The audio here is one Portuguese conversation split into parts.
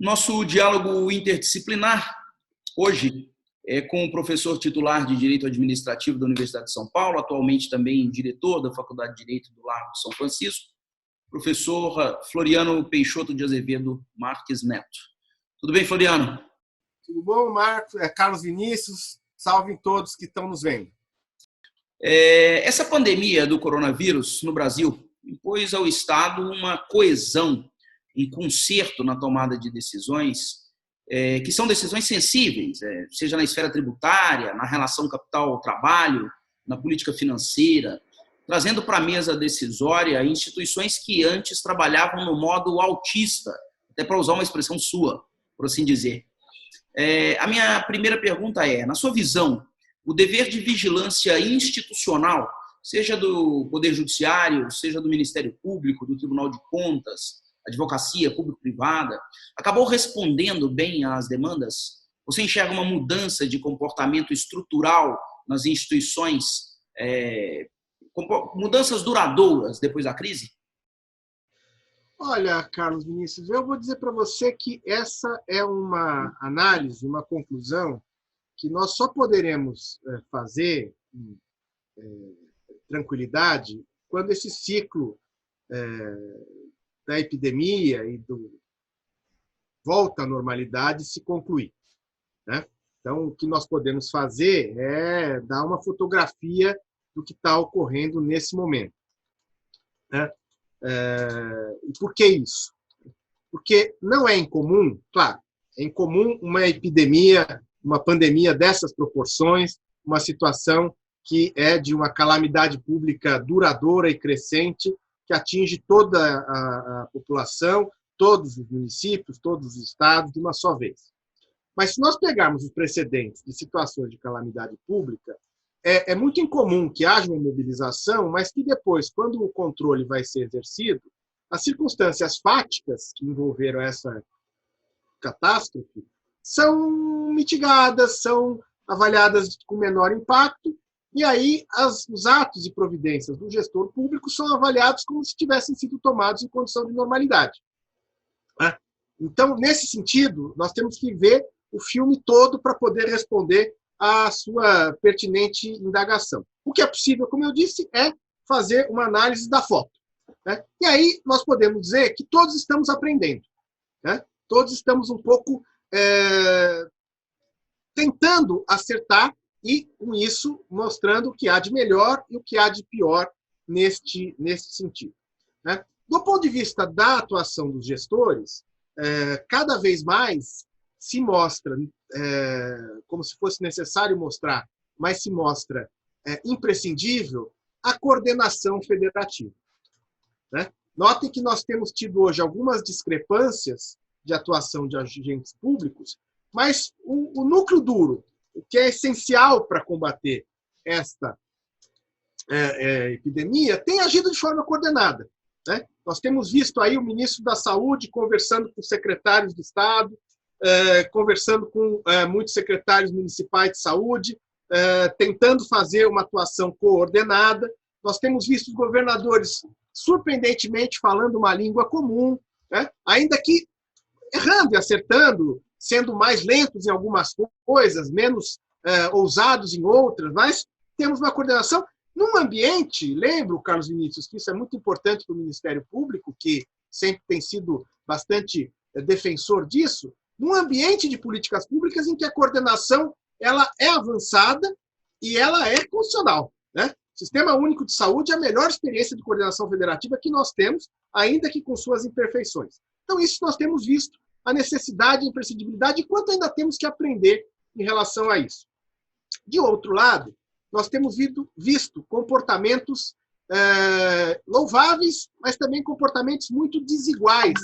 Nosso diálogo interdisciplinar hoje é com o professor titular de Direito Administrativo da Universidade de São Paulo, atualmente também diretor da Faculdade de Direito do Largo de São Francisco, professor Floriano Peixoto de Azevedo Marques Neto. Tudo bem, Floriano? Tudo bom, Marcos? Carlos Vinícius, salve todos que estão nos vendo. Essa pandemia do coronavírus no Brasil impôs ao Estado uma coesão, um conserto na tomada de decisões, que são decisões sensíveis, seja na esfera tributária, na relação capital-trabalho, na política financeira, trazendo para a mesa decisória instituições que antes trabalhavam no modo autista, até para usar uma expressão sua, por assim dizer. A minha primeira pergunta é, na sua visão, o dever de vigilância institucional, seja do Poder Judiciário, seja do Ministério Público, do Tribunal de Contas, advocacia público-privada, acabou respondendo bem às demandas? Você enxerga uma mudança de comportamento estrutural nas instituições, mudanças duradouras depois da crise? Olha, Carlos Vinícius, eu vou dizer para você que essa é uma análise, uma conclusão que nós só poderemos fazer em tranquilidade quando esse ciclo da epidemia e do volta à normalidade se concluir, né? Então, o que nós podemos fazer é dar uma fotografia do que está ocorrendo nesse momento, né? E por que isso? Porque não é incomum, claro, é incomum uma epidemia, uma pandemia dessas proporções, uma situação que é de uma calamidade pública duradoura e crescente, que atinge toda a população, todos os municípios, todos os estados, de uma só vez. Mas se nós pegarmos os precedentes de situações de calamidade pública, é muito incomum que haja uma mobilização, mas que depois, quando o controle vai ser exercido, as circunstâncias fáticas que envolveram essa catástrofe são mitigadas, são avaliadas com menor impacto, e aí os atos e providências do gestor público são avaliados como se tivessem sido tomados em condição de normalidade. Então, nesse sentido, nós temos que ver o filme todo para poder responder à sua pertinente indagação. O que é possível, como eu disse, é fazer uma análise da foto, né? E aí nós podemos dizer que todos estamos aprendendo, né? Todos estamos um pouco tentando acertar e, com isso, mostrando o que há de melhor e o que há de pior neste sentido, né? Do ponto de vista da atuação dos gestores, cada vez mais se mostra, como se fosse necessário mostrar, mas se mostra imprescindível a coordenação federativa, né? Notem que nós temos tido hoje algumas discrepâncias de atuação de agentes públicos, mas o núcleo duro, o que é essencial para combater esta epidemia, tem agido de forma coordenada, né? Nós temos visto aí o ministro da Saúde conversando com secretários de Estado, conversando com muitos secretários municipais de saúde, tentando fazer uma atuação coordenada. Nós temos visto os governadores, surpreendentemente, falando uma língua comum, né? Ainda que errando e acertando, sendo mais lentos em algumas coisas, menos ousados em outras, mas temos uma coordenação num ambiente, lembro, Carlos Vinícius, que isso é muito importante para o Ministério Público, que sempre tem sido bastante defensor disso, num ambiente de políticas públicas em que a coordenação ela é avançada e ela é constitucional, né? O Sistema Único de Saúde é a melhor experiência de coordenação federativa que nós temos, ainda que com suas imperfeições. Então, isso nós temos visto, a necessidade, a imprescindibilidade, e quanto ainda temos que aprender em relação a isso. De outro lado, nós temos visto comportamentos louváveis, mas também comportamentos muito desiguais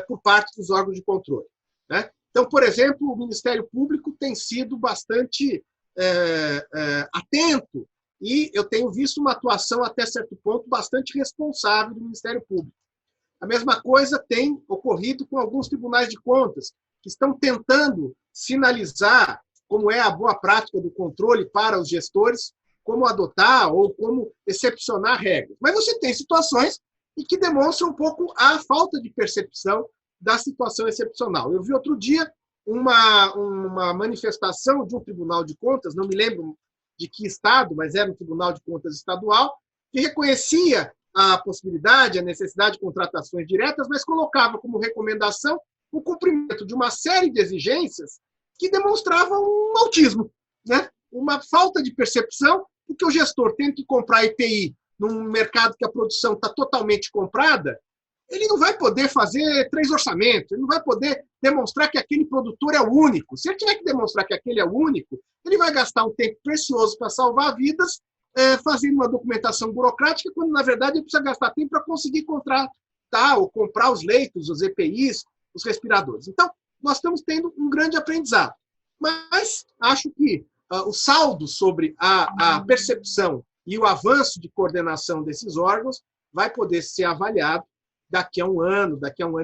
por parte dos órgãos de controle, né? Então, por exemplo, o Ministério Público tem sido bastante atento e eu tenho visto uma atuação, até certo ponto, bastante responsável do Ministério Público. A mesma coisa tem ocorrido com alguns tribunais de contas, que estão tentando sinalizar como é a boa prática do controle para os gestores, como adotar ou como excepcionar regras. Mas você tem situações em que demonstram um pouco a falta de percepção da situação excepcional. Eu vi outro dia uma manifestação de um Tribunal de Contas, não me lembro de que estado, mas era um Tribunal de Contas estadual, que reconhecia a possibilidade, a necessidade de contratações diretas, mas colocava como recomendação o cumprimento de uma série de exigências que demonstravam um autismo, né? Uma falta de percepção, porque o gestor tem que comprar EPI num mercado que a produção está totalmente comprada, ele não vai poder fazer 3 orçamentos, ele não vai poder demonstrar que aquele produtor é o único. Se ele tiver que demonstrar que aquele é o único, ele vai gastar um tempo precioso para salvar vidas, fazendo uma documentação burocrática, quando, na verdade, ele precisa gastar tempo para conseguir contratar ou comprar os leitos, os EPIs, os respiradores. Então, nós estamos tendo um grande aprendizado. Mas acho que o saldo sobre a percepção e o avanço de coordenação desses órgãos vai poder ser avaliado daqui a um ano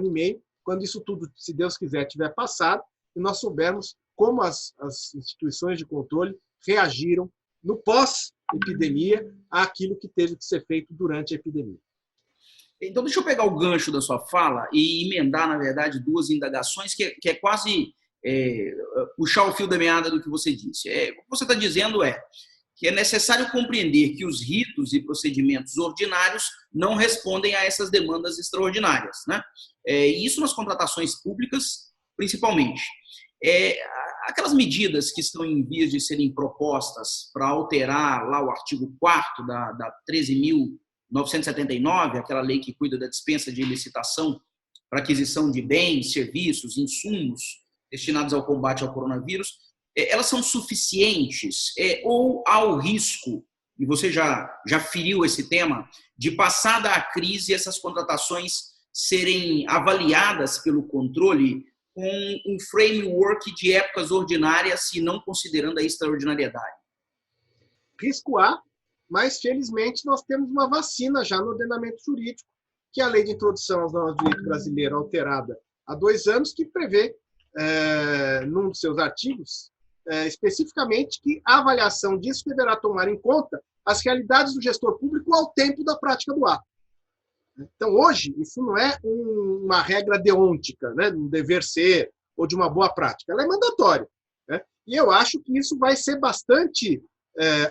e meio, quando isso tudo, se Deus quiser, tiver passado, e nós soubermos como as instituições de controle reagiram no pós-epidemia àquilo que teve que ser feito durante a epidemia. Então, deixa eu pegar o gancho da sua fala e emendar, na verdade, 2 indagações, que é quase puxar o fio da meada do que você disse. O que você está dizendo que é necessário compreender que os ritos e procedimentos ordinários não respondem a essas demandas extraordinárias, né? E isso nas contratações públicas, principalmente. Aquelas medidas que estão em vias de serem propostas para alterar lá o artigo 4º da 13.979, aquela lei que cuida da dispensa de licitação para aquisição de bens, serviços, insumos destinados ao combate ao coronavírus, elas são suficientes ou há o risco, e você já feriu esse tema, de passada a crise essas contratações serem avaliadas pelo controle com um framework de épocas ordinárias e não considerando a extraordinariedade? Risco há, mas felizmente nós temos uma vacina já no ordenamento jurídico, que é a Lei de Introdução às Normas do Direito Brasileiro, alterada há 2 anos, que prevê, num dos seus artigos, especificamente que a avaliação disso deverá tomar em conta as realidades do gestor público ao tempo da prática do ato. Então, hoje, isso não é uma regra deôntica, né, de um dever ser ou de uma boa prática. Ela é mandatória, né? E eu acho que isso vai ser bastante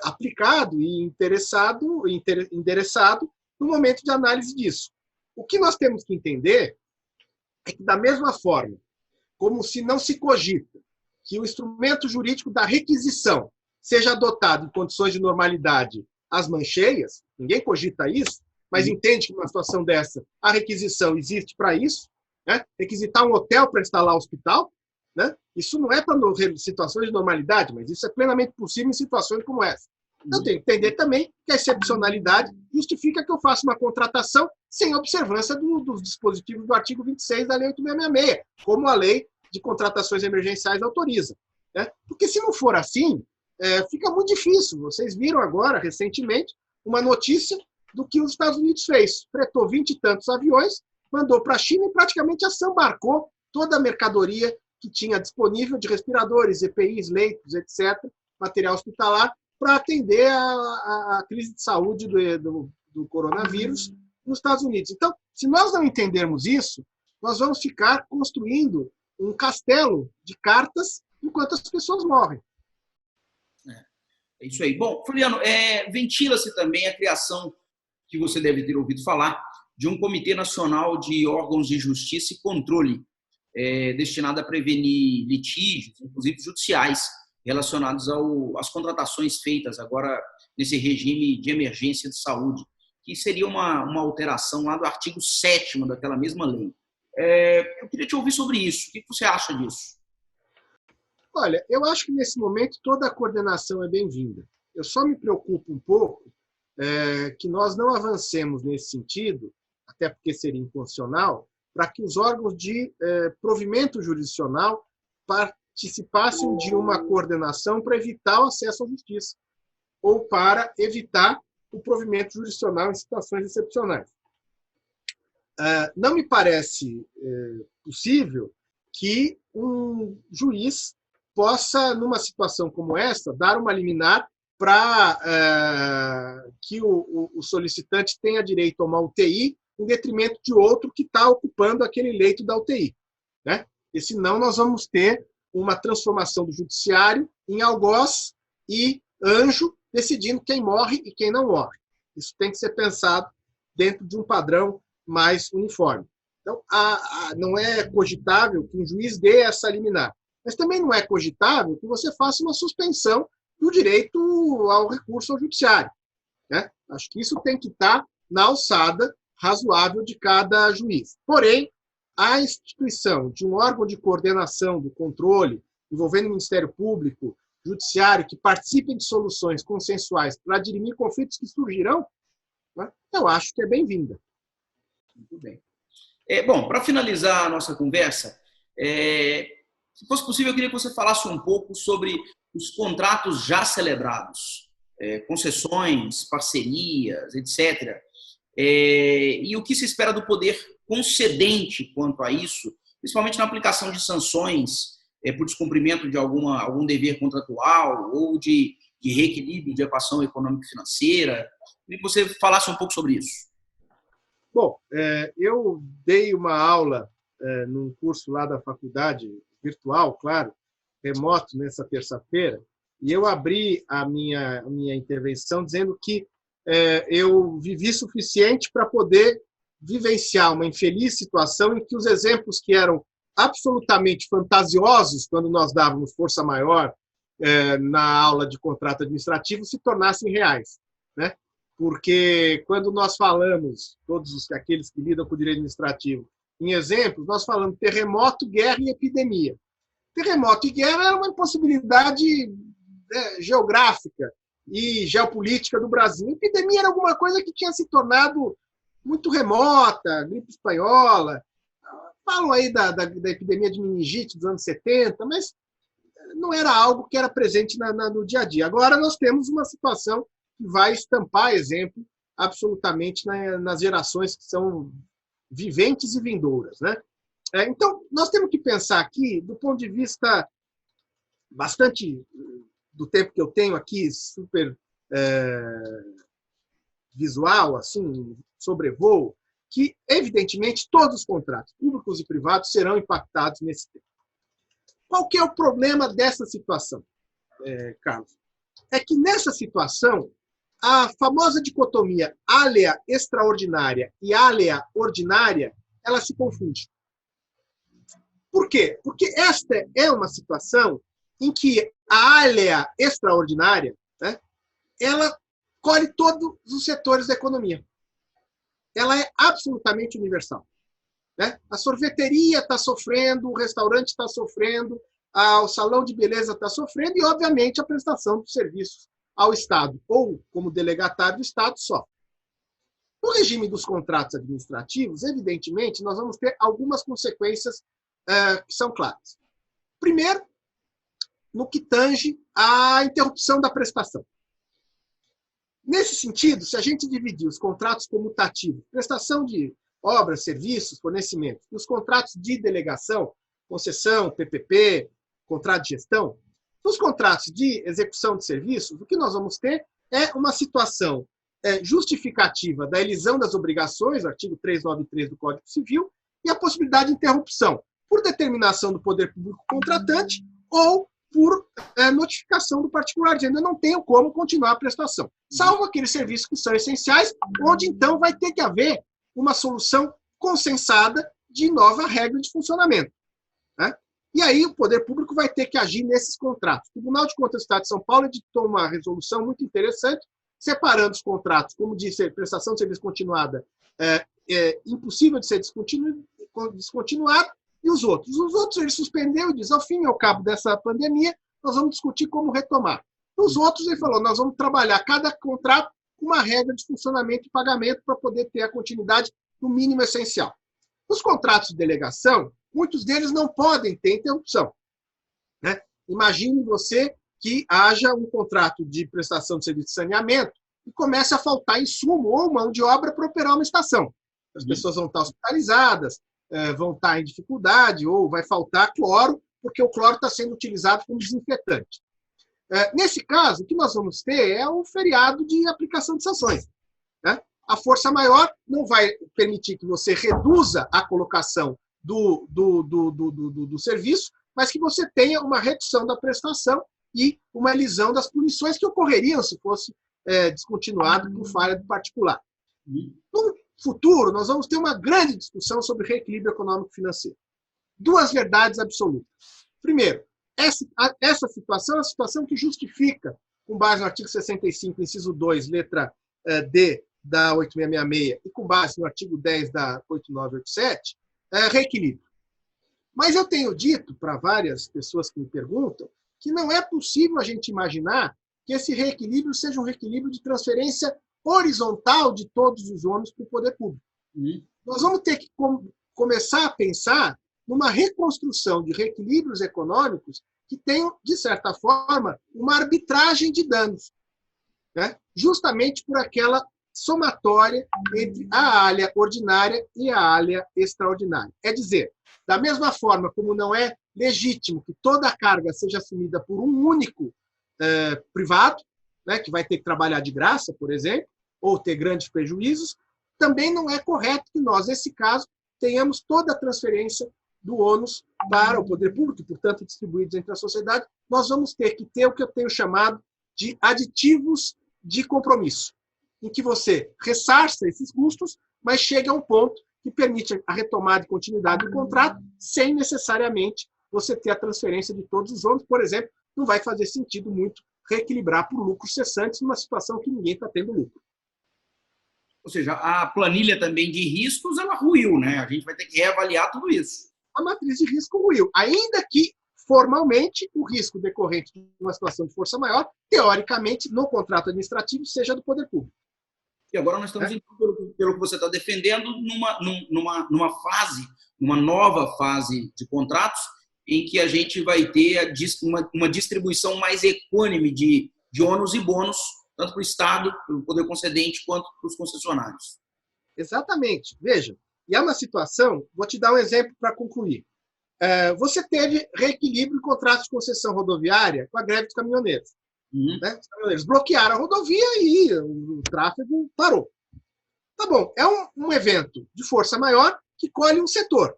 aplicado e endereçado no momento de análise disso. O que nós temos que entender é que, da mesma forma, como se não se cogita que o instrumento jurídico da requisição seja adotado em condições de normalidade às mãos cheias, ninguém cogita isso, mas entende que numa situação dessa a requisição existe para isso, né? Requisitar um hotel para instalar um hospital, né? Isso não é para situações de normalidade, mas isso é plenamente possível em situações como essa. Eu tenho que entender também que a excepcionalidade justifica que eu faça uma contratação sem observância dos dispositivos do artigo 26 da Lei 8.666, como a Lei de Contratações Emergenciais autoriza, né? Porque se não for assim, fica muito difícil. Vocês viram agora, recentemente, uma notícia do que os Estados Unidos fez. Fretou 20 e tantos aviões, mandou para a China e praticamente assambarcou toda a mercadoria que tinha disponível de respiradores, EPIs, leitos, etc., material hospitalar, para atender a crise de saúde do coronavírus nos Estados Unidos. Então, se nós não entendermos isso, nós vamos ficar construindo um castelo de cartas enquanto as pessoas morrem. É isso aí. Bom, Floriano, ventila-se também a criação, que você deve ter ouvido falar, de um Comitê Nacional de Órgãos de Justiça e Controle, destinado a prevenir litígios, inclusive judiciais, relacionados às contratações feitas agora nesse regime de emergência de saúde, que seria uma alteração lá do artigo 7º daquela mesma lei. Eu queria te ouvir sobre isso. O que você acha disso? Olha, eu acho que nesse momento toda a coordenação é bem-vinda. Eu só me preocupo um pouco que nós não avancemos nesse sentido, até porque seria inconstitucional, para que os órgãos de provimento jurisdicional participassem de uma coordenação para evitar o acesso à justiça ou para evitar o provimento jurisdicional em situações excepcionais. Não me parece possível que um juiz possa, numa situação como essa, dar uma liminar para que o solicitante tenha direito a uma UTI em detrimento de outro que está ocupando aquele leito da UTI. né? E senão nós vamos ter uma transformação do judiciário em algoz e anjo, decidindo quem morre e quem não morre. Isso tem que ser pensado dentro de um padrão mais uniforme. Então, não é cogitável que um juiz dê essa liminar, mas também não é cogitável que você faça uma suspensão do direito ao recurso ao judiciário, né? Acho que isso tem que estar na alçada razoável de cada juiz. Porém, a instituição de um órgão de coordenação do controle, envolvendo o Ministério Público, Judiciário, que participem de soluções consensuais para dirimir conflitos que surgirão, né, eu acho que é bem-vinda. Muito bem. Bom, para finalizar a nossa conversa, se fosse possível, eu queria que você falasse um pouco sobre os contratos já celebrados, concessões, parcerias, etc. E o que se espera do poder concedente quanto a isso, principalmente na aplicação de sanções por descumprimento de algum dever contratual ou de reequilíbrio de equação econômico-financeira. Queria que você falasse um pouco sobre isso. Bom, eu dei uma aula num curso lá da faculdade, virtual, claro, remoto, nessa terça-feira, e eu abri a minha intervenção dizendo que eu vivi suficiente para poder vivenciar uma infeliz situação em que os exemplos que eram absolutamente fantasiosos, quando nós dávamos força maior na aula de contrato administrativo, se tornassem reais, né? Porque quando nós falamos, todos aqueles que lidam com o direito administrativo, em exemplos, nós falamos terremoto, guerra e epidemia. Terremoto e guerra era uma impossibilidade geográfica e geopolítica do Brasil. Epidemia era alguma coisa que tinha se tornado muito remota, gripe espanhola. Falam aí da epidemia de meningite dos anos 70, mas não era algo que era presente no dia a dia. Agora nós temos uma situação que vai estampar exemplo absolutamente nas gerações que são viventes e vindouras, né? Então, nós temos que pensar aqui, do ponto de vista bastante do tempo que eu tenho aqui, super visual, assim, sobrevoo, que, evidentemente, todos os contratos, públicos e privados, serão impactados nesse tempo. Qual que é o problema dessa situação, Carlos? É que, nessa situação, a famosa dicotomia alea extraordinária e alea ordinária, ela se confunde. Por quê? Porque esta é uma situação em que a alea extraordinária, né, ela colhe todos os setores da economia. Ela é absolutamente universal, né? A sorveteria está sofrendo, o restaurante está sofrendo, o salão de beleza está sofrendo e, obviamente, a prestação de serviços ao Estado ou como delegatário do Estado sofre. No regime dos contratos administrativos, evidentemente, nós vamos ter algumas consequências que são claras. Primeiro, no que tange à interrupção da prestação. Nesse sentido, se a gente dividir os contratos comutativos, prestação de obras, serviços, fornecimentos, e os contratos de delegação, concessão, PPP, contrato de gestão, nos contratos de execução de serviços, o que nós vamos ter é uma situação justificativa da elisão das obrigações, artigo 393 do Código Civil, e a possibilidade de interrupção por determinação do poder público contratante ou por notificação do particular, dizendo eu não tenho como continuar a prestação, salvo aqueles serviços que são essenciais, onde então vai ter que haver uma solução consensada de nova regra de funcionamento, né? E aí o poder público vai ter que agir nesses contratos. O Tribunal de Contas do Estado de São Paulo editou uma resolução muito interessante, separando os contratos, como disse, prestação de serviço continuada impossível de ser descontinuado, e os outros. Os outros ele suspendeu e diz, ao fim e ao cabo dessa pandemia, nós vamos discutir como retomar. Nos outros ele falou, nós vamos trabalhar cada contrato com uma regra de funcionamento e pagamento para poder ter a continuidade no mínimo essencial. Os contratos de delegação, muitos deles não podem ter interrupção, né? Imagine você que haja um contrato de prestação de serviço de saneamento e comece a faltar insumo ou mão de obra para operar uma estação. As pessoas vão estar hospitalizadas, vão estar em dificuldade, ou vai faltar cloro, porque o cloro está sendo utilizado como desinfetante. Nesse caso, o que nós vamos ter é um feriado de aplicação de sanções, né? A força maior não vai permitir que você reduza a colocação do serviço, mas que você tenha uma redução da prestação e uma elisão das punições que ocorreriam se fosse descontinuado por falha do particular. No futuro, nós vamos ter uma grande discussão sobre reequilíbrio econômico-financeiro. Duas verdades absolutas. Primeiro, essa situação é a situação que justifica, com base no artigo 65, inciso 2, letra D da 8666, e com base no artigo 10 da 8987, reequilíbrio. Mas eu tenho dito para várias pessoas que me perguntam que não é possível a gente imaginar que esse reequilíbrio seja um reequilíbrio de transferência horizontal de todos os ônus para o poder público. Nós vamos ter que começar a pensar numa reconstrução de reequilíbrios econômicos que tenham, de certa forma, uma arbitragem de danos, né? Justamente por aquela somatória entre a alha ordinária e a alha extraordinária. É dizer, da mesma forma como não é legítimo que toda a carga seja assumida por um único privado, né, que vai ter que trabalhar de graça, por exemplo, ou ter grandes prejuízos, também não é correto que nós, nesse caso, tenhamos toda a transferência do ônus para o poder público, e, portanto, distribuídos entre a sociedade. Nós vamos ter que ter o que eu tenho chamado de aditivos de compromisso, em que você ressarça esses custos, mas chega a um ponto que permite a retomada e continuidade do contrato, sem necessariamente você ter a transferência de todos os ônus. Por exemplo, não vai fazer sentido muito reequilibrar por lucros cessantes numa situação que ninguém está tendo lucro. Ou seja, a planilha também de riscos, ela ruiu, né? A gente vai ter que reavaliar tudo isso. A matriz de risco ruiu, ainda que formalmente o risco decorrente de uma situação de força maior, teoricamente, no contrato administrativo, seja do poder público. E agora nós estamos, pelo que você está defendendo, numa fase, uma nova fase de contratos, em que a gente vai ter uma distribuição mais equânime de ônus e bônus, tanto para o Estado, para o poder concedente, quanto para os concessionários. Exatamente. Veja, e é uma situação, vou te dar um exemplo para concluir. Você teve reequilíbrio em contratos de concessão rodoviária com a greve dos caminhoneiros. Né? Os caminhoneiros bloquearam a rodovia e o tráfego parou. Tá bom, é um evento de força maior que colhe um setor.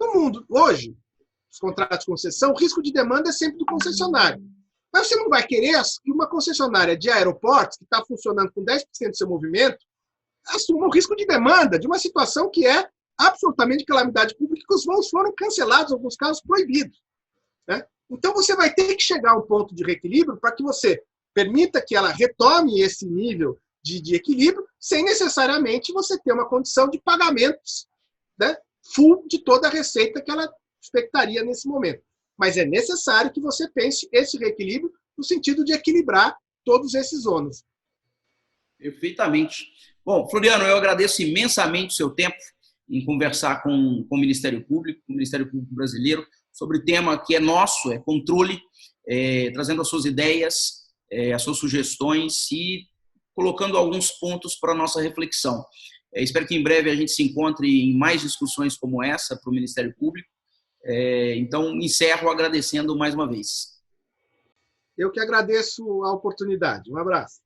No mundo, hoje, os contratos de concessão, o risco de demanda é sempre do concessionário. Mas você não vai querer que uma concessionária de aeroportos, que está funcionando com 10% do seu movimento, assuma o risco de demanda de uma situação que é absolutamente calamidade pública, que os voos foram cancelados, em alguns casos proibidos. Né? Então, você vai ter que chegar a um ponto de reequilíbrio para que você permita que ela retome esse nível de equilíbrio, sem necessariamente você ter uma condição de pagamentos, né, full de toda a receita que ela expectaria nesse momento. Mas é necessário que você pense esse reequilíbrio no sentido de equilibrar todos esses ônus. Perfeitamente. Bom, Floriano, eu agradeço imensamente o seu tempo em conversar com o Ministério Público, com o Ministério Público Brasileiro, sobre o tema que é nosso, é controle, trazendo as suas ideias, as suas sugestões e colocando alguns pontos para a nossa reflexão. Espero que em breve a gente se encontre em mais discussões como essa para o Ministério Público. Então, encerro agradecendo mais uma vez. Eu que agradeço a oportunidade. Um abraço.